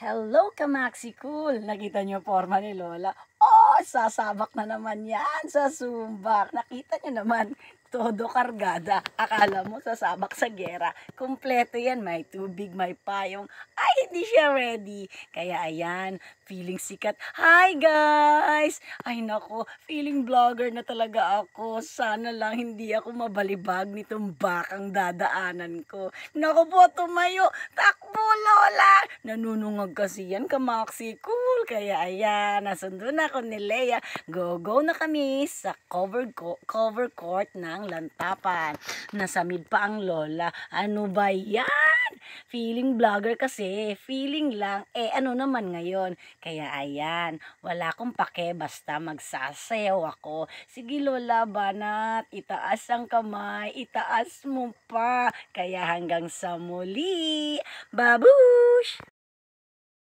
Hello, Kamaxi Cool! Nakita niyo porma ni Lola? Oh, sasabak na naman yan sa sumbak. Nakita niyo naman, todo kargada. Akala mo sasabak sa gera. Kumpleto yan, may tubig, may payong. Ay, hindi siya ready. Kaya ayan, feeling sikat. Hi guys! Ay nako, feeling vlogger na talaga ako. Sana lang hindi ako mabalibag nitong bakang dadaanan ko. Naku po, tumayo. Takbo, Lola! Nanunungag kasi yan, Kamaxi Cool. Kaya ayan, nasundo na ako ni Leia. Go na kami sa cover court ng Lantapan. Nasa mid pa ang Lola. Ano ba yan? Feeling vlogger kasi, feeling lang, ano naman ngayon. Kaya ayan, wala akong pake, basta magsasayaw ako. Sige Lola, banat, itaas ang kamay, itaas mo pa. Kaya hanggang sa muli, babush!